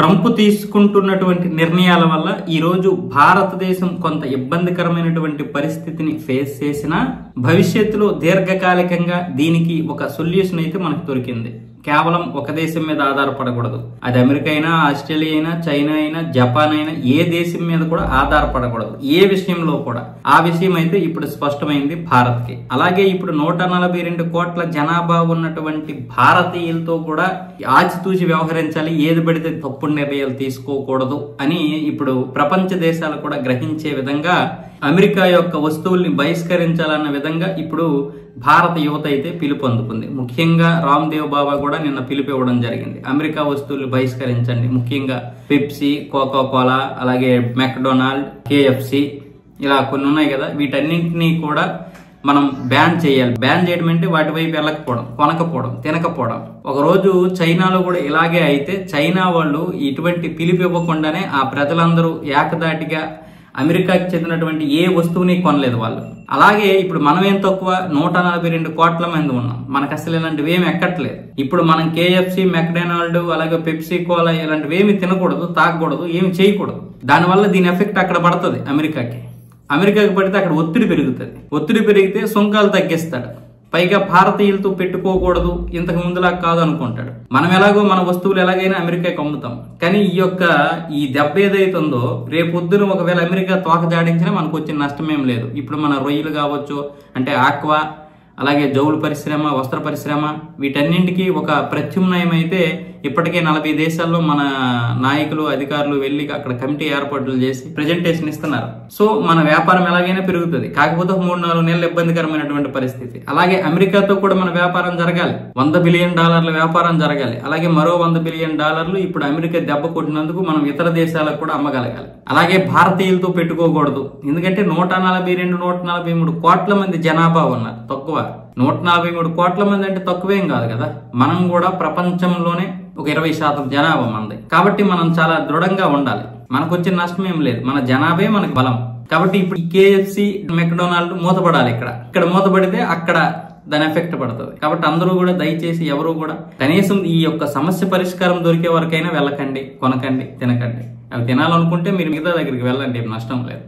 Trump తీసుకుంటున్నటువంటి నిర్ణయాల వల్ల ఈరోజు భారతదేశం కొంత ఇబ్బందికరమైనటువంటి పరిస్థితిని ఫేస్ చేసినా భవిష్యత్తులో దీర్ఘకాలికంగా దీనికి ఒక సొల్యూషన్ అయితే మనకు దొరికింది. కేవలం ఒక దేశం మీద ఆధారపడకూడదు. అది అమెరికా అయినా, ఆస్ట్రేలియా అయినా, చైనా అయినా, జపాన్ అయినా, ఏ దేశం మీద కూడా ఆధారపడకూడదు ఏ విషయంలో కూడా. ఆ విషయం అయితే ఇప్పుడు స్పష్టమైంది భారత్కి. అలాగే ఇప్పుడు 142 కోట్ల జనాభా ఉన్నటువంటి భారతీయులతో కూడా ఆచితూచి వ్యవహరించాలి, ఏది పడితే తప్పుడు నిర్ణయాలు తీసుకోకూడదు అని ఇప్పుడు ప్రపంచ దేశాలు కూడా గ్రహించే విధంగా అమెరికా యొక్క వస్తువుల్ని బహిష్కరించాలన్న విధంగా ఇప్పుడు భారత యువత అయితే పిలుపు అందుకుంది. ముఖ్యంగా రామ్దేవ్ బాబా కూడా నిన్న పిలుపు ఇవ్వడం జరిగింది. అమెరికా వస్తువులు బహిష్కరించండి, ముఖ్యంగా పెప్సీ, కోకా కోలా, అలాగే మెక్డొనాల్డ్, కేఎఫ్సి, ఇలా కొన్ని ఉన్నాయి కదా, వీటన్నింటినీ కూడా మనం బ్యాన్ చేయాలి. బ్యాన్ చేయడం అంటే వాటి వైపు వెళ్ళకపోవడం, కొనకపోవడం, తినకపోవడం. ఒకరోజు చైనాలో కూడా ఇలాగే అయితే చైనా వాళ్ళు ఇటువంటి పిలుపు ఇవ్వకుండానే ఆ ప్రజలందరూ ఏకదాటిగా అమెరికాకి చెందినటువంటి ఏ వస్తువుని కొనలేదు వాళ్ళు. అలాగే ఇప్పుడు మనమేం తక్కువ 142 కోట్ల మంది ఉన్నాం, మనకు అసలు ఇలాంటివి ఏమి ఎక్కట్లేదు. ఇప్పుడు మనం కేఎఫ్సి, మెక్డొనాల్డ్, అలాగే పెప్సీ కోలా ఇలాంటివి ఏమి తినకూడదు, తాగకూడదు, ఏమి చేయకూడదు. దానివల్ల దీని ఎఫెక్ట్ అక్కడ పడుతుంది. అమెరికాకి పడితే అక్కడ ఒత్తిడి పెరుగుతుంది. ఒత్తిడి పెరిగితే సుంకాలు తగ్గిస్తాడు. పైగా భారతీయులతో పెట్టుకోకూడదు, ఇంతకు ముందులా కాదు అనుకుంటాడు. మనం ఎలాగో మన వస్తువులు ఎలాగైనా అమెరికాకి అమ్ముతాం. కానీ ఈ దెబ్బ ఏదైతుందో రేపొద్దున ఒకవేళ అమెరికా తోక జాడించినా మనకు వచ్చిన నష్టమేం లేదు. ఇప్పుడు మన రొయ్యలు కావచ్చు, అంటే ఆక్వా, అలాగే జౌలు పరిశ్రమ, వస్త్ర పరిశ్రమ, వీటన్నింటికి ఒక ప్రత్యామ్నాయం అయితే ఇప్పటికే 40 దేశాల్లో మన నాయకులు, అధికారులు వెళ్లి అక్కడ కమిటీ ఏర్పాట్లు చేసి ప్రెజెంటేషన్ ఇస్తున్నారు. సో మన వ్యాపారం ఎలాగైనా పెరుగుతుంది. కాకపోతే 3-4 నెలలు ఇబ్బందికరమైనటువంటి పరిస్థితి. అలాగే అమెరికాతో కూడా మన వ్యాపారం జరగాలి, $100 బిలియన్ వ్యాపారం జరగాలి. అలాగే మరో $100 బిలియన్ ఇప్పుడు అమెరికా దెబ్బ కొట్టినందుకు మనం ఇతర దేశాలకు కూడా అమ్మగలగాలి. అలాగే భారతీయులతో పెట్టుకోకూడదు. ఎందుకంటే 142-143 కోట్ల మంది జనాభా ఉన్నారు. తక్కువ 143 కోట్ల మంది అంటే తక్కువేం కాదు కదా. మనం కూడా ప్రపంచంలోనే ఒక 20% జనాభా మంది. కాబట్టి మనం చాలా దృఢంగా ఉండాలి. మనకు వచ్చిన నష్టం ఏం లేదు, మన జనాభే మనకు బలం. కాబట్టి ఇప్పుడు కేఎఫ్సి, మెక్డొనాల్డ్ మూతపడాలి. ఇక్కడ మూతపడితే అక్కడ దాని ఎఫెక్ట్ పడుతుంది. కాబట్టి అందరూ కూడా దయచేసి ఎవరు కూడా కనీసం ఈ యొక్క సమస్య పరిష్కారం దొరికే వరకైనా వెళ్ళకండి, కొనకండి, తినకండి. అవి తినాలనుకుంటే మీరు మిగతా దగ్గరికి వెళ్ళండి, నష్టం లేదు.